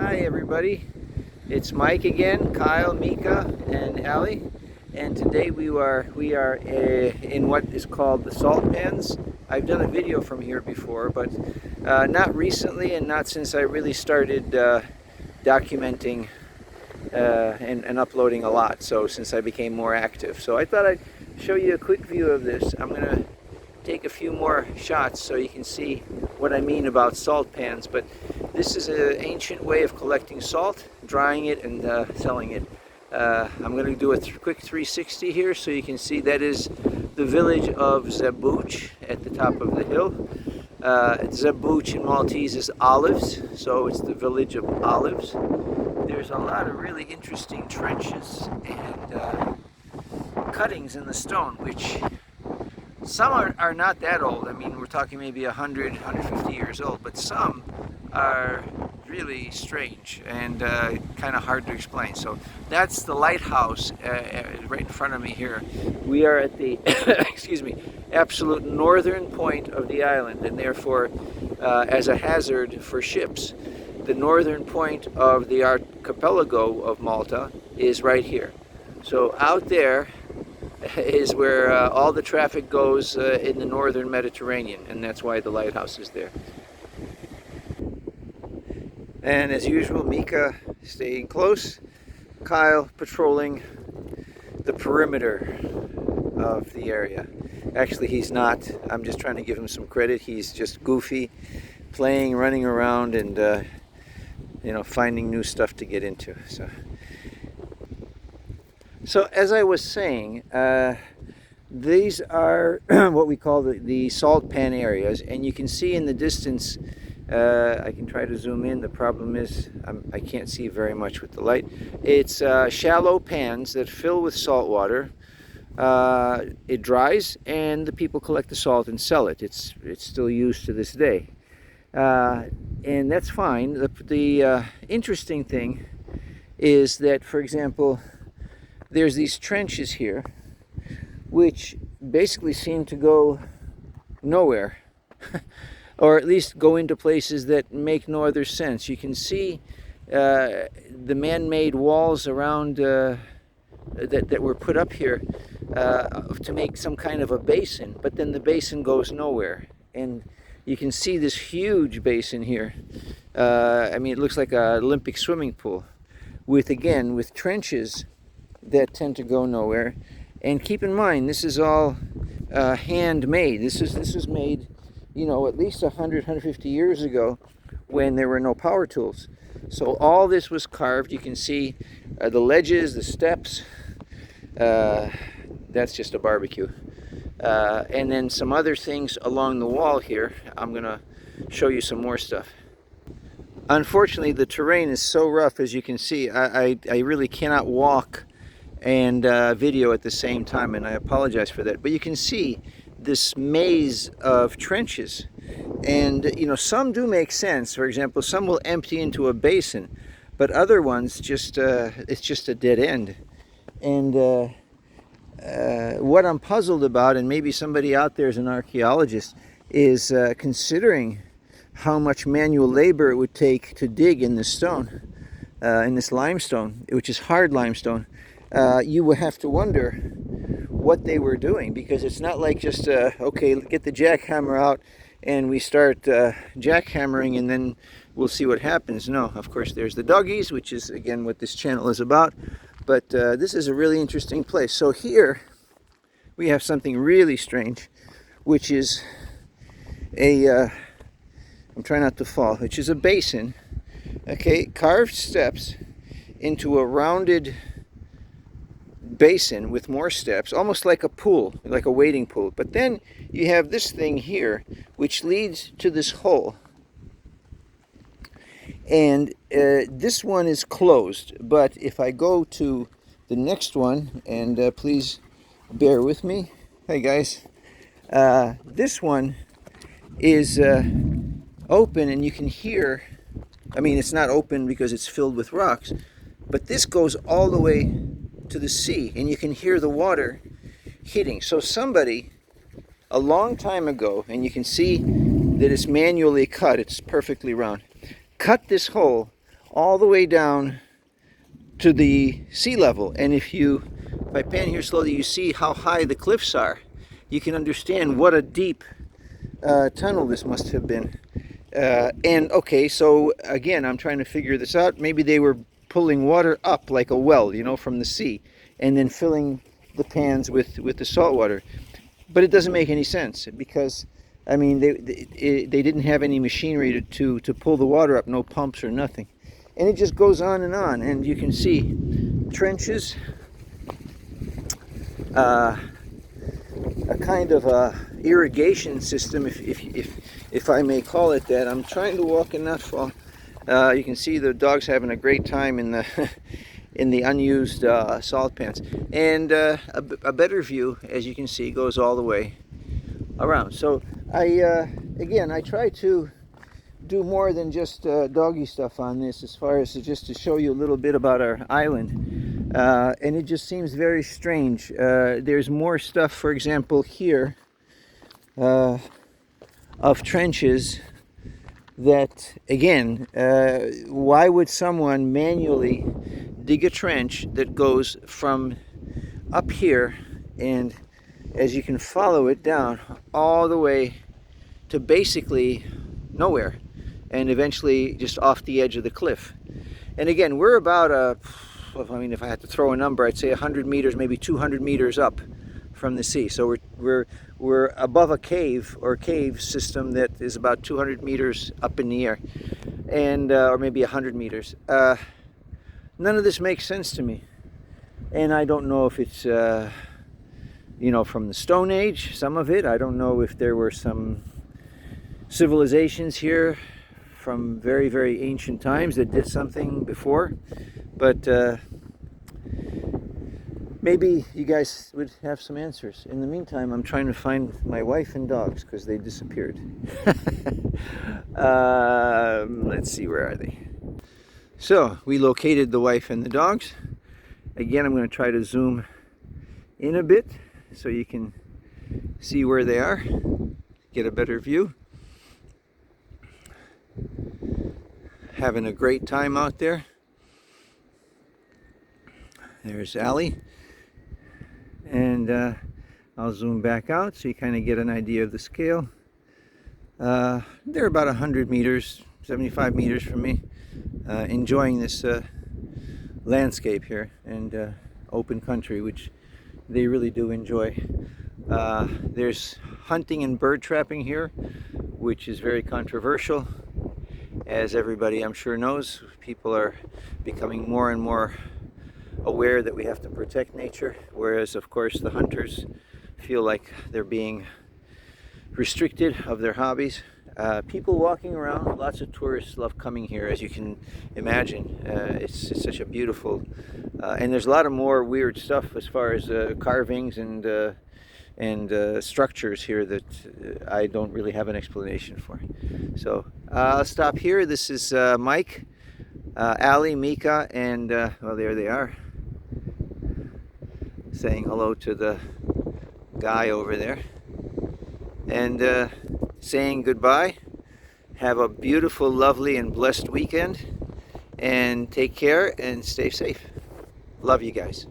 Hi everybody, it's Mike again, Kyle, Mika, and Ali, and today we are in what is called the salt pans. I've done a video from here before, but not recently and not since I really started documenting and uploading a lot, so since I became more active. So I thought I'd show you a quick view of this. I'm going to take a few more shots so you can see what I mean about salt pans, but this is an ancient way of collecting salt, drying it, and selling it. I'm going to do a quick 360 here so you can see that is the village of Zebuch at the top of the hill. Zebuch in Maltese is olives, so it's the village of olives. There's a lot of really interesting trenches and cuttings in the stone, which some are not that old. I mean, we're talking maybe 100, 150 years old, but some are really strange and kind of hard to explain. So that's the lighthouse right in front of me here. We are at the, excuse me, absolute northern point of the island, and therefore as a hazard for ships. The northern point of the archipelago of Malta is right here. So out there is where all the traffic goes in the northern Mediterranean, and that's why the lighthouse is there. And as usual, Mika staying close, Kyle patrolling the perimeter of the area. Actually, he's not. I'm just trying to give him some credit. He's just goofy, playing, running around, and you know, finding new stuff to get into. So as I was saying, these are what we call the salt pan areas, and you can see in the distance, I can try to zoom in. The problem is I can't see very much with the light. It's shallow pans that fill with salt water. It dries, and the people collect the salt and sell it. It's still used to this day, and that's fine. The interesting thing is that, for example, there's these trenches here, which basically seem to go nowhere, or at least go into places that make no other sense. You can see the man-made walls around that were put up here to make some kind of a basin, but then the basin goes nowhere. And you can see this huge basin here. I mean, it looks like an Olympic swimming pool with trenches that tend to go nowhere. And keep in mind, this is all handmade. This was made, you know, at least 100, 150 years ago, when there were no power tools. So all this was carved. You can see the ledges, the steps. That's just a barbecue. And then some other things along the wall here. I'm gonna show you some more stuff. Unfortunately, the terrain is so rough, as you can see. I really cannot walk and video at the same time, and I apologize for that. But you can see this maze of trenches, and you know, some do make sense. For example, some will empty into a basin, but other ones just it's just a dead end. And what I'm puzzled about, and maybe somebody out there is an archaeologist, is considering how much manual labor it would take to dig in this stone, in this limestone, which is hard limestone. You would have to wonder what they were doing, because it's not like just okay, get the jackhammer out and we start jackhammering and then we'll see what happens. No, of course, there's the doggies, which is again what this channel is about. But this is a really interesting place. So here we have something really strange, which is I'm trying not to fall, which is a basin, okay, carved steps into a rounded basin with more steps, almost like a pool, like a wading pool. But then you have this thing here, which leads to this hole. And this one is closed, but if I go to the next one, and please bear with me. Hey guys, this one is open, and you can hear, I mean, it's not open because it's filled with rocks, but this goes all the way to the sea, and you can hear the water hitting. So somebody a long time ago, and you can see that it's manually cut, it's perfectly round, cut this hole all the way down to the sea level. And if I pan here slowly, you see how high the cliffs are. You can understand what a deep tunnel this must have been. And okay, so again, I'm trying to figure this out. Maybe they were pulling water up like a well, you know, from the sea, and then filling the pans with the salt water. But it doesn't make any sense because, I mean, they didn't have any machinery to pull the water up, no pumps or nothing. And it just goes on, and you can see trenches, a kind of a irrigation system, if I may call it that. I'm trying to walk and not fall. You can see the dog's having a great time in the in the unused salt pans. And a better view, as you can see, goes all the way around. So again, I try to do more than just doggy stuff on this, as far as just to show you a little bit about our island. And it just seems very strange. There's more stuff, for example, here of trenches that, again, why would someone manually dig a trench that goes from up here, and as you can follow it down all the way to basically nowhere, and eventually just off the edge of the cliff. And again, we're about I mean, if I had to throw a number, I'd say 100 meters, maybe 200 meters up from the sea. So we're above a cave or cave system that is about 200 meters up in the air, and or maybe 100 meters. None of this makes sense to me, and I don't know if it's you know, from the Stone Age, some of it. I don't know if there were some civilizations here from very, very ancient times that did something before, but maybe you guys would have some answers. In the meantime, I'm trying to find my wife and dogs because they disappeared. Let's see, where are they? So we located the wife and the dogs. Again, I'm going to try to zoom in a bit so you can see where they are, get a better view. Having a great time out there. There's Allie. And I'll zoom back out so you kind of get an idea of the scale. They're about 100 meters, 75 meters from me. Enjoying this landscape here and open country, which they really do enjoy. There's hunting and bird trapping here, which is very controversial. As everybody I'm sure knows, people are becoming more and more aware that we have to protect nature, whereas of course the hunters feel like they're being restricted of their hobbies. People walking around, lots of tourists love coming here, as you can imagine. It's such a beautiful, and there's a lot of more weird stuff as far as carvings and structures here that I don't really have an explanation for. So I'll stop here. This is Mike, Allie, Mika, and well, there they are, saying hello to the guy over there, and saying goodbye. Have a beautiful, lovely, and blessed weekend, and take care and stay safe. Love you guys.